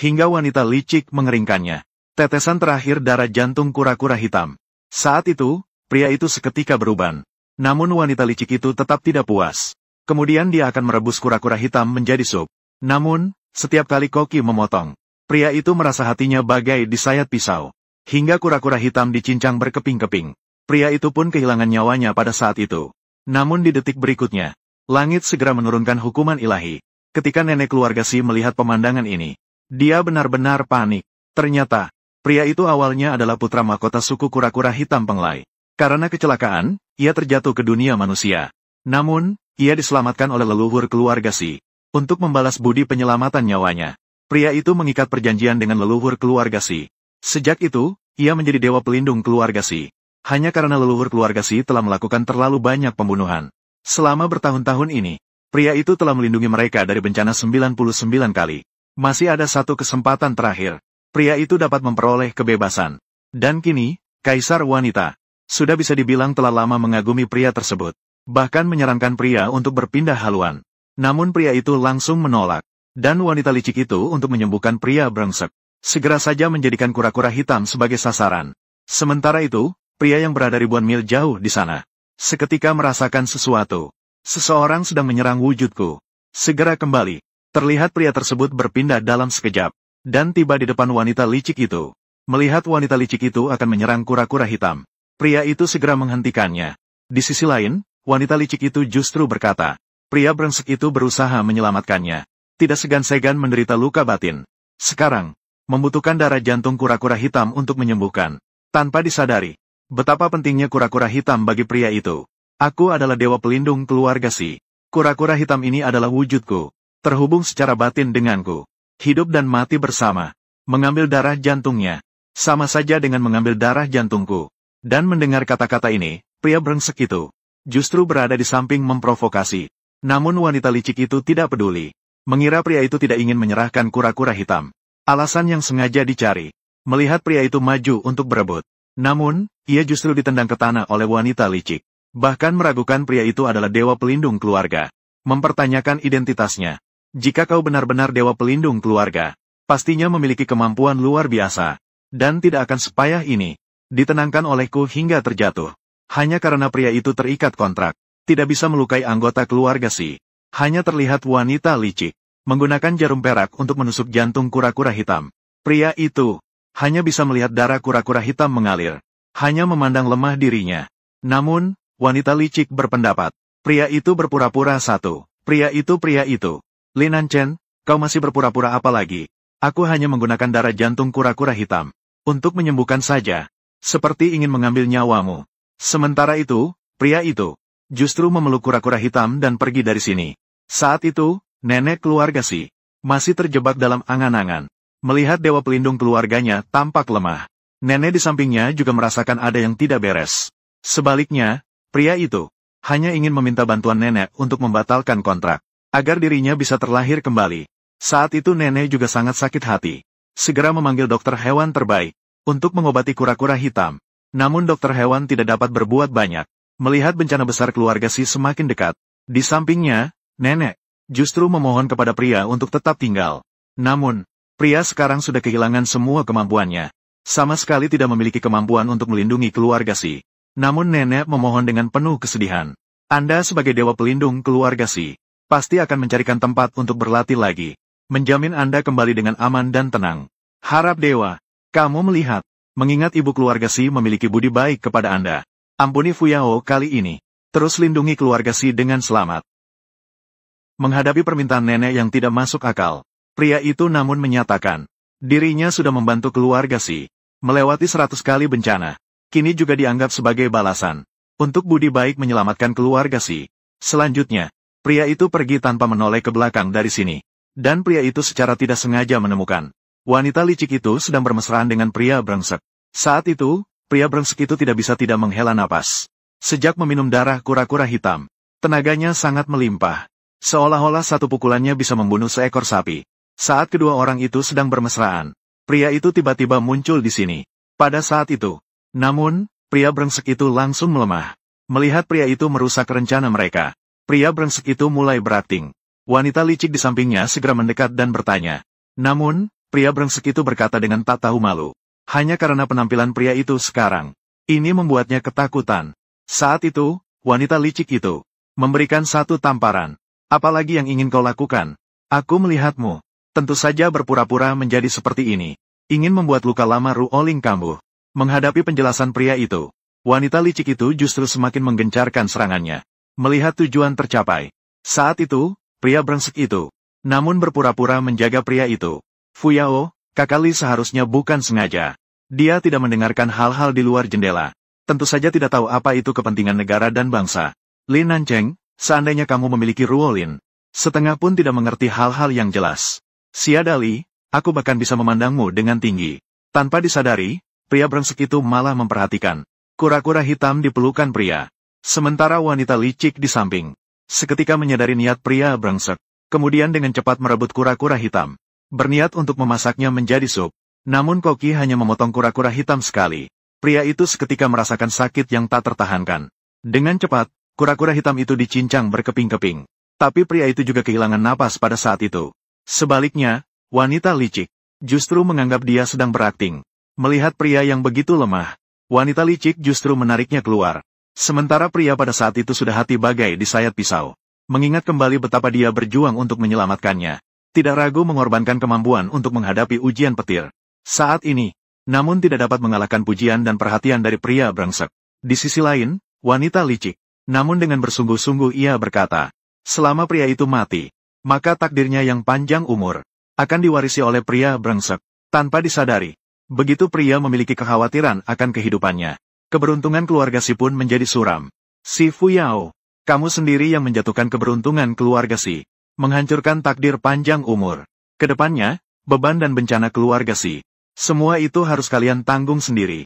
hingga wanita licik mengeringkannya. Tetesan terakhir darah jantung kura-kura hitam. Saat itu, pria itu seketika berubah. Namun wanita licik itu tetap tidak puas. Kemudian dia akan merebus kura-kura hitam menjadi sup. Namun, setiap kali Koki memotong, pria itu merasa hatinya bagai disayat pisau. Hingga kura-kura hitam dicincang berkeping-keping. Pria itu pun kehilangan nyawanya pada saat itu. Namun di detik berikutnya, langit segera menurunkan hukuman ilahi. Ketika nenek keluarga Si melihat pemandangan ini, dia benar-benar panik. Ternyata, pria itu awalnya adalah putra mahkota suku kura-kura hitam Penglai. Karena kecelakaan, ia terjatuh ke dunia manusia. Namun, ia diselamatkan oleh leluhur keluarga Si. Untuk membalas budi penyelamatan nyawanya, pria itu mengikat perjanjian dengan leluhur keluarga Si. Sejak itu, ia menjadi dewa pelindung keluarga Si. Hanya karena leluhur keluarga Si telah melakukan terlalu banyak pembunuhan. Selama bertahun-tahun ini, pria itu telah melindungi mereka dari bencana 99 kali. Masih ada satu kesempatan terakhir. Pria itu dapat memperoleh kebebasan. Dan kini, Kaisar Wanita sudah bisa dibilang telah lama mengagumi pria tersebut. Bahkan menyarankan pria untuk berpindah haluan. Namun pria itu langsung menolak. Dan wanita licik itu untuk menyembuhkan pria brengsek, segera saja menjadikan kura-kura hitam sebagai sasaran. Sementara itu, pria yang berada ribuan mil jauh di sana seketika merasakan sesuatu. Seseorang sedang menyerang wujudku. Segera kembali. Terlihat pria tersebut berpindah dalam sekejap. Dan tiba di depan wanita licik itu. Melihat wanita licik itu akan menyerang kura-kura hitam, pria itu segera menghentikannya. Di sisi lain, wanita licik itu justru berkata, pria brengsek itu berusaha menyelamatkannya. Tidak segan-segan menderita luka batin. Sekarang, membutuhkan darah jantung kura-kura hitam untuk menyembuhkan. Tanpa disadari, betapa pentingnya kura-kura hitam bagi pria itu. Aku adalah dewa pelindung keluarga Si. Kura-kura hitam ini adalah wujudku. Terhubung secara batin denganku. Hidup dan mati bersama. Mengambil darah jantungnya. Sama saja dengan mengambil darah jantungku. Dan mendengar kata-kata ini, pria brengsek itu justru berada di samping memprovokasi. Namun wanita licik itu tidak peduli. Mengira pria itu tidak ingin menyerahkan kura-kura hitam. Alasan yang sengaja dicari. Melihat pria itu maju untuk berebut. Namun, ia justru ditendang ke tanah oleh wanita licik. Bahkan meragukan pria itu adalah dewa pelindung keluarga. Mempertanyakan identitasnya. Jika kau benar-benar dewa pelindung keluarga, pastinya memiliki kemampuan luar biasa. Dan tidak akan sepayah ini ditenangkan olehku hingga terjatuh. Hanya karena pria itu terikat kontrak. Tidak bisa melukai anggota keluarga Si. Hanya terlihat wanita licik menggunakan jarum perak untuk menusuk jantung kura-kura hitam. Pria itu hanya bisa melihat darah kura-kura hitam mengalir. Hanya memandang lemah dirinya. Namun, wanita licik berpendapat, pria itu berpura-pura satu. Pria itu. Lin Anchen, kau masih berpura-pura apa lagi? Aku hanya menggunakan darah jantung kura-kura hitam. Untuk menyembuhkan saja. Seperti ingin mengambil nyawamu. Sementara itu, pria itu justru memeluk kura-kura hitam dan pergi dari sini. Saat itu, nenek keluarga Si masih terjebak dalam angan-angan. Melihat dewa pelindung keluarganya tampak lemah. Nenek di sampingnya juga merasakan ada yang tidak beres. Sebaliknya, pria itu hanya ingin meminta bantuan nenek untuk membatalkan kontrak. Agar dirinya bisa terlahir kembali. Saat itu nenek juga sangat sakit hati. Segera memanggil dokter hewan terbaik untuk mengobati kura-kura hitam. Namun dokter hewan tidak dapat berbuat banyak. Melihat bencana besar keluarga Si semakin dekat. Di sampingnya, nenek justru memohon kepada pria untuk tetap tinggal. Namun, pria sekarang sudah kehilangan semua kemampuannya. Sama sekali tidak memiliki kemampuan untuk melindungi keluarga Si. Namun nenek memohon dengan penuh kesedihan. Anda sebagai dewa pelindung keluarga Si pasti akan mencarikan tempat untuk berlatih lagi. Menjamin Anda kembali dengan aman dan tenang. Harap dewa, kamu melihat, mengingat ibu keluarga Si memiliki budi baik kepada Anda. Ampuni Fuyao kali ini. Terus lindungi keluarga Si dengan selamat. Menghadapi permintaan nenek yang tidak masuk akal, pria itu namun menyatakan, dirinya sudah membantu keluarga Si melewati 100 kali bencana. Kini juga dianggap sebagai balasan untuk budi baik menyelamatkan keluarga Si. Selanjutnya, pria itu pergi tanpa menoleh ke belakang dari sini. Dan pria itu secara tidak sengaja menemukan wanita licik itu sedang bermesraan dengan pria brengsek. Saat itu, pria brengsek itu tidak bisa tidak menghela napas. Sejak meminum darah kura-kura hitam, tenaganya sangat melimpah. Seolah-olah satu pukulannya bisa membunuh seekor sapi. Saat kedua orang itu sedang bermesraan, pria itu tiba-tiba muncul di sini. Pada saat itu, namun, pria brengsek itu langsung melemah. Melihat pria itu merusak rencana mereka, pria brengsek itu mulai berakting. Wanita licik di sampingnya segera mendekat dan bertanya. Namun, Pria brengsek itu berkata dengan tak tahu malu. Hanya karena penampilan pria itu sekarang. Ini membuatnya ketakutan. Saat itu, wanita licik itu memberikan satu tamparan. Apalagi yang ingin kau lakukan? Aku melihatmu. Tentu saja berpura-pura menjadi seperti ini. Ingin membuat luka lama Ruoling kambuh. Menghadapi penjelasan pria itu, wanita licik itu justru semakin menggencarkan serangannya. Melihat tujuan tercapai. Saat itu, pria brengsek itu namun berpura-pura menjaga pria itu. Fuyao, kakak Li seharusnya bukan sengaja. Dia tidak mendengarkan hal-hal di luar jendela. Tentu saja tidak tahu apa itu kepentingan negara dan bangsa. Lin Nancheng, seandainya kamu memiliki Ruolin, setengah pun tidak mengerti hal-hal yang jelas. Siadali, aku bahkan bisa memandangmu dengan tinggi. Tanpa disadari, pria brengsek itu malah memperhatikan kura-kura hitam di pelukan pria. Sementara wanita licik di samping seketika menyadari niat pria brengsek, kemudian dengan cepat merebut kura-kura hitam. Berniat untuk memasaknya menjadi sup. Namun Koki hanya memotong kura-kura hitam sekali. Pria itu seketika merasakan sakit yang tak tertahankan. Dengan cepat, kura-kura hitam itu dicincang berkeping-keping. Tapi pria itu juga kehilangan napas pada saat itu. Sebaliknya, wanita licik justru menganggap dia sedang berakting. Melihat pria yang begitu lemah, wanita licik justru menariknya keluar. Sementara pria pada saat itu sudah hati bagai disayat pisau. Mengingat kembali betapa dia berjuang untuk menyelamatkannya. Tidak ragu mengorbankan kemampuan untuk menghadapi ujian petir. Saat ini, namun tidak dapat mengalahkan pujian dan perhatian dari pria brengsek. Di sisi lain, wanita licik. Namun dengan bersungguh-sungguh ia berkata, selama pria itu mati, maka takdirnya yang panjang umur akan diwarisi oleh pria brengsek. Tanpa disadari, begitu pria memiliki kekhawatiran akan kehidupannya, keberuntungan keluarga Si pun menjadi suram. Si Fuyao, kamu sendiri yang menjatuhkan keberuntungan keluarga Si, menghancurkan takdir panjang umur. Kedepannya, beban dan bencana keluarga Si, semua itu harus kalian tanggung sendiri.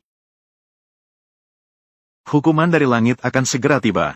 Hukuman dari langit akan segera tiba.